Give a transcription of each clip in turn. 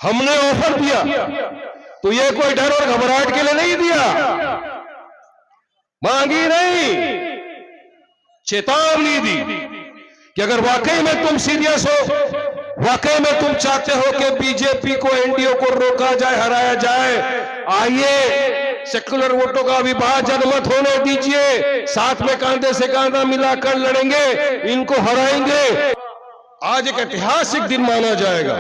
हमने ऑफर दिया तो ये कोई डर और घबराहट के लिए नहीं दिया, मांगी नहीं, चेतावनी दी कि अगर वाकई में तुम सीरियस हो, वाकई में तुम चाहते हो कि बीजेपी को, एनडीए को रोका जाए, हराया जाए, आइए सेक्युलर वोटों का विभाजन मत होने दीजिए, साथ में कांधे से कांधा मिलाकर लड़ेंगे, इनको हराएंगे। आज एक ऐतिहासिक दिन माना जाएगा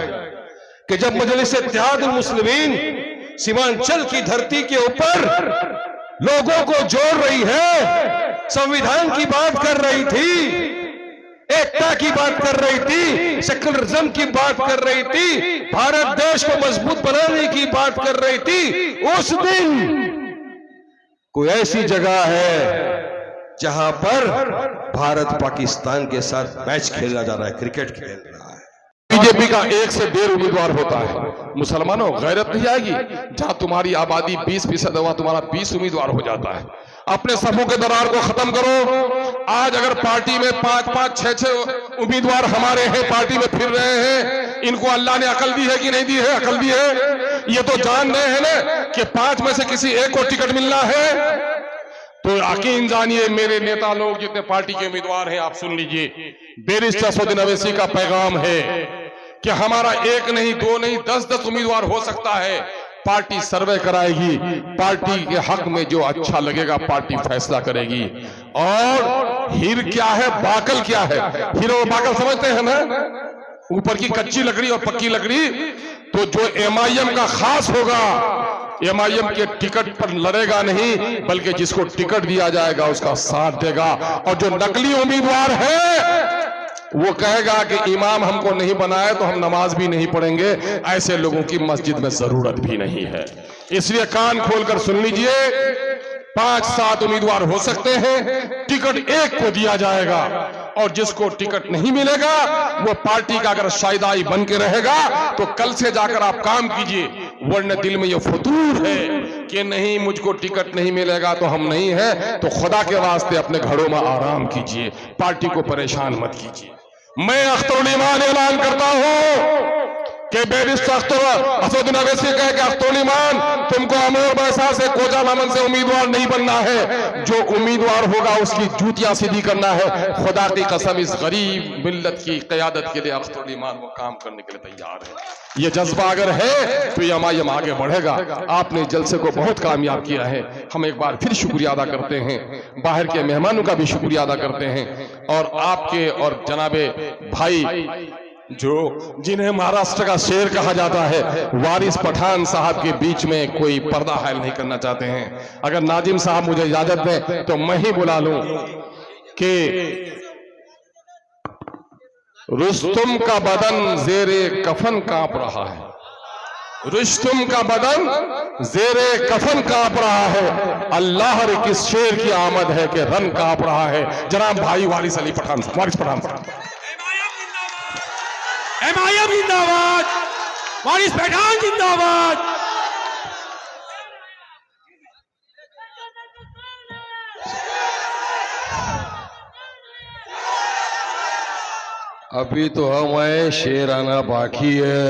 कि जब मजलिस इत्तेहादुल मुस्लिमीन सीमांचल की धरती के ऊपर लोगों को जोड़ रही है, संविधान की बात कर रही थी, एकता की बात कर रही थी, सेक्युलरिज्म की बात कर रही थी, भारत देश को मजबूत बनाने की बात कर रही थी। उस दिन कोई ऐसी जगह है जहां पर भारत पाकिस्तान के साथ मैच खेला जा रहा है, क्रिकेट खेल रहा है। बीजेपी का 1 से 1.5 उम्मीदवार होता है। मुसलमानों, गैरत नहीं आएगी? जहां तुम्हारी आबादी 20% वहां तुम्हारा 20 उम्मीदवार हो जाता है। अपने समूह के दरार को खत्म करो। आज अगर पार्टी में 5-5, 6-6 उम्मीदवार हमारे हैं, पार्टी में फिर रहे हैं, इनको अल्लाह ने अकल दी है कि नहीं दी है? अकल दी है। ये तो जान रहे हैं ना कि 5 में से किसी एक को टिकट मिलना है। तो यकीन जानिए मेरे नेता लोग जितने पार्टी के उम्मीदवार हैं, आप सुन लीजिए, बैरिस्टर असदुद्दीन अवैसी का पैगाम है कि हमारा 1 नहीं, 2 नहीं, 10-10 उम्मीदवार हो सकता है। पार्टी सर्वे कराएगी, पार्टी के हक में जो अच्छा लगेगा पार्टी फैसला करेगी। और हीर क्या है, बाकल क्या है? हीरो और बाकल समझते हैं ना, ऊपर की कच्ची लकड़ी और पक्की लकड़ी। तो जो एमआईएम का खास होगा, एमआईएम के टिकट पर लड़ेगा नहीं, बल्कि जिसको टिकट दिया जाएगा उसका साथ देगा। और जो नकली उम्मीदवार है वो कहेगा कि इमाम हमको नहीं बनाया तो हम नमाज भी नहीं पढ़ेंगे। ऐसे लोगों की मस्जिद में जरूरत भी नहीं है। इसलिए कान खोलकर सुन लीजिए, 5-7 उम्मीदवार हो सकते हैं, टिकट एक को दिया जाएगा। और जिसको टिकट नहीं मिलेगा वो पार्टी का अगर शायदाई बन के रहेगा तो कल से जाकर आप काम कीजिए। वरना दिल में ये फतूर है कि नहीं, मुझको टिकट नहीं मिलेगा तो हम नहीं है, तो खुदा के वास्ते अपने घरों में आराम कीजिए, पार्टी को परेशान मत कीजिए। मैं अख्तरुल ईमान ऐलान करता हूं कि बैरिस्टर असदुद्दीन अवैसी कहे कि अख्तरुल ईमान, तुमको अमोर बैसा से, कोजा मामन से उम्मीदवार नहीं बनना है। जो उम्मीदवार होगा उसकी जूतियां सीधी करना है। खुदा की कसम, इस गरीब मिल्लत की क़यादत के लिए अख्तरुल ईमान वो काम करने के लिए तैयार है। ये जज्बा अगर है तो ये एमआईएम आगे बढ़ेगा। आपने जलसे को बहुत कामयाब किया है। हम एक बार फिर शुक्रिया अदा करते हैं, बाहर के मेहमानों का भी शुक्रिया अदा करते हैं, और आपके और जनाबे भाई जो जिन्हें महाराष्ट्र का शेर कहा जाता है, वारिस पठान साहब के बीच में कोई पर्दा हायल नहीं करना चाहते हैं। अगर नाजिम साहब मुझे इजाजत दें तो मैं ही बुला लूं कि रुस्तुम का बदन जेरे कफन कांप रहा है, रुस्तुम का बदन जेरे कफन कांप रहा है। अल्लाह रे किस शेर की आमद है कि रन कांप रहा है। जनाब भाई वारिस अली पठान साहब, वारिस पठान साहब। एमआईएम जिंदाबाद, वारिस पठान जिंदाबाद। अभी तो हम आए, शेर आना बाकी है।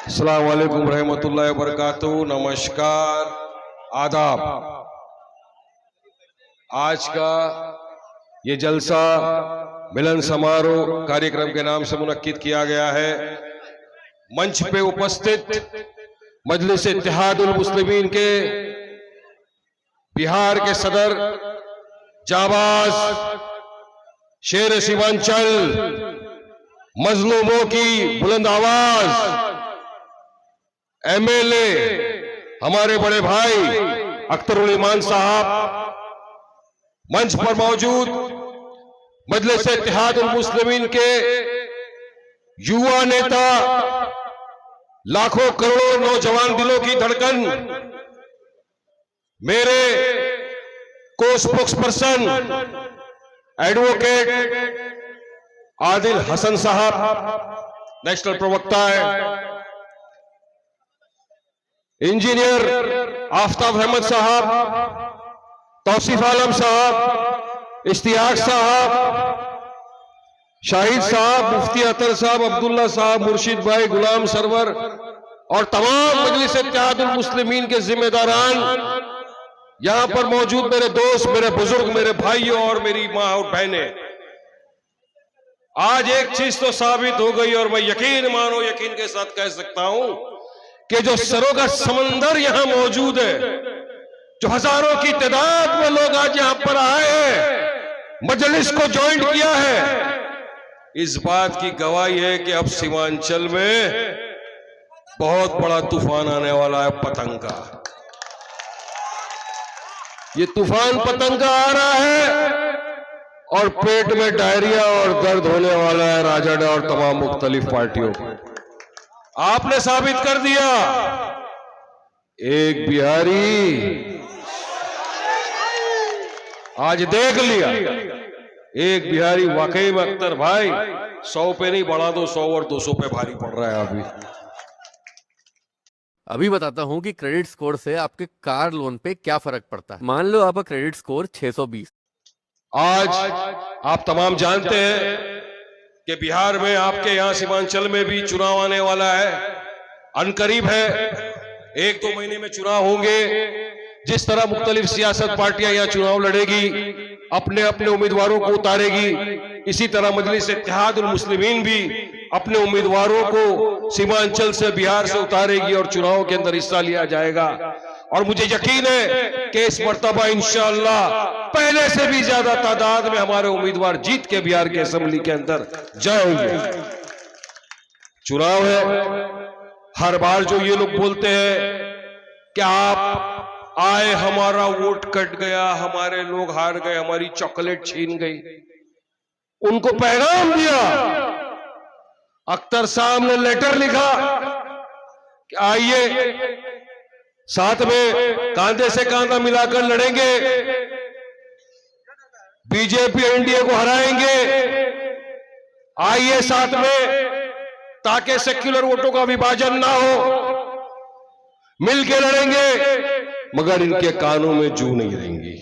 अस्सलाम वालेकुम रहमतुल्लाहि व बरकातहू। नमस्कार, आदाब। आज का ये जलसा मिलन समारोह कार्यक्रम के नाम से मुनक्किद किया गया है। मंच पे उपस्थित मजलिस इत्तेहादुल मुस्लिमीन के बिहार के सदर, जाबाज, शेर सीमांचल, मजलूमों की बुलंद आवाज, एमएलए हमारे बड़े भाई अख्तरुल ईमान साहब, मंच पर मौजूद मजलिस इत्तेहादुल मुस्लिमीन के युवा नेता, लाखों करोड़ों नौजवान दिलों की धड़कन, मेरे को spokesperson advocate Adil Hasan साहब, नेशनल प्रवक्ता है, इंजीनियर आफ्ताब अहमद साहब, तौसीफ आलम साहब, इश्तियाक साहब, शाहिद साहब, मुफ्ती अतर साहब, अब्दुल्ला साहब, मुर्शिद भाई, गुलाम सरवर और तमाम मजलिस इत्तेहादुल मुस्लिमीन के जिम्मेदारान, यहां पर मौजूद मेरे दोस्त, मेरे बुजुर्ग, मेरे भाइयों और मेरी मां और बहनें, आज एक चीज तो साबित हो गई और मैं यकीन मानो यकीन के साथ कह सकता हूं कि जो सरों का समंदर यहां मौजूद है, जो हजारों की तादाद में लोग आज यहां पर आए हैं, मजलिस को ज्वाइन किया है, इस बात की गवाही है कि अब सीमांचल में बहुत बड़ा तूफान आने वाला है, पतंग का। ये तूफान पतंग का आ रहा है और पेट में डायरिया और दर्द होने वाला है राजद और तमाम मुख्तलिफ पार्टियों को। आपने साबित कर दिया, एक बिहारी आज देख लिया, एक बिहारी वाकई में अख्तर भाई 100 पे नहीं बढ़ा दो 100 और 200 पे भारी पड़ रहा है। अभी बताता हूँ कि क्रेडिट स्कोर से आपके कार लोन पे क्या फर्क पड़ता है। मान लो आपका क्रेडिट स्कोर 620। आज आप तमाम जानते हैं कि बिहार में आपके यहां सीमांचल में भी चुनाव आने वाला है, अनकरीब है, 1-2 महीने में चुनाव होंगे। जिस तरह मुख्तलिफ सियासत पार्टियां यहां चुनाव लड़ेगी, अपने अपने उम्मीदवारों को उतारेगी, इसी तरह मजलिस इत्तेहादुल मुस्लिमीन भी अपने उम्मीदवारों को सीमांचल से, बिहार से उतारेगी और चुनाव के अंदर हिस्सा लिया जाएगा। और मुझे यकीन है कि इस मर्तबा इंशाअल्लाह पहले से भी ज्यादा तादाद में हमारे उम्मीदवार जीत के बिहार के असेंबली के अंदर जाएंगे। चुनाव है, हर बार जो ये लोग बोलते हैं कि आप आए, हमारा वोट कट गया, हमारे लोग हार गए, हमारी चॉकलेट छीन गई, उनको पैगाम दिया। अख्तर साहब ने लेटर लिखा कि आइए साथ में कांधे से कांधा मिलाकर लड़ेंगे, बीजेपी एनडीए को हराएंगे, आइए साथ में, ताकि सेक्युलर वोटों का विभाजन ना हो, मिलकर लड़ेंगे, मगर इनके कानों में जू नहीं रहेंगी।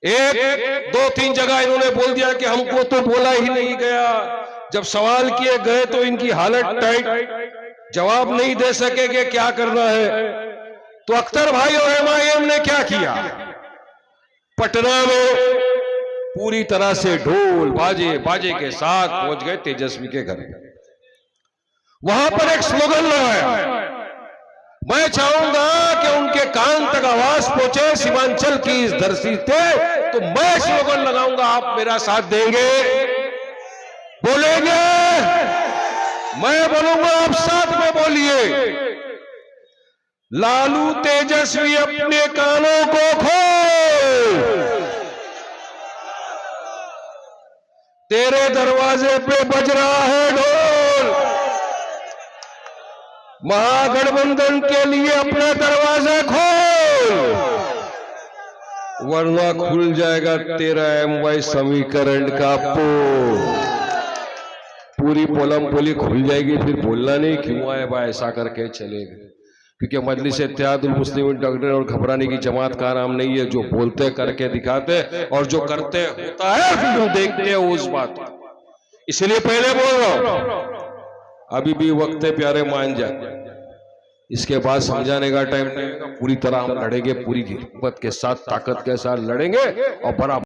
1-2-3 जगह इन्होंने बोल दिया कि हमको तो बोला ही नहीं गया, जब सवाल किए गए तो इनकी हालत टाइट, जवाब नहीं दे सके कि क्या करना है। तो अख्तर भाई और एमआईएम ने क्या किया, पटना में पूरी तरह से ढोल बाजे के साथ पहुंच गए तेजस्वी के घर। वहां पर एक स्लोगन लगाया, मैं चाहूंगा कि उनके कान तक आवाज पहुंचे सीमांचल की इस धरती पे, तो मैं स्लोगन लगाऊंगा, आप मेरा साथ देंगे, बोलेंगे, मैं बोलूंगा, आप साथ में बोलिए। लालू तेजस्वी अपने कानों को खोल, तेरे दरवाजे पे बज रहा है ढोल, महागठबंधन के लिए अपना दरवाजा खोल, वरना खुल जाएगा तेरा एमवाई समीकरण का पोल। पूरी पोलम पोली खुल जाएगी, फिर बोलना नहीं क्यों आए बा, ऐसा करके चलेगा। क्योंकि मजलिस इत्तेहादुल मुस्लिमीन डरने और घबराने की जमात का नाम नहीं है, जो बोलते करके दिखाते और जो करते होता है फिर हम देखते हैं उस बात। इसलिए पहले बोल रहा हूं, अभी भी वक्त है प्यारे, मान जाए, इसके बाद समझाने का टाइम नहीं, पूरी तरह हम लड़ेंगे, पूरी हिम्मत के साथ, ताकत के साथ लड़ेंगे और बराबर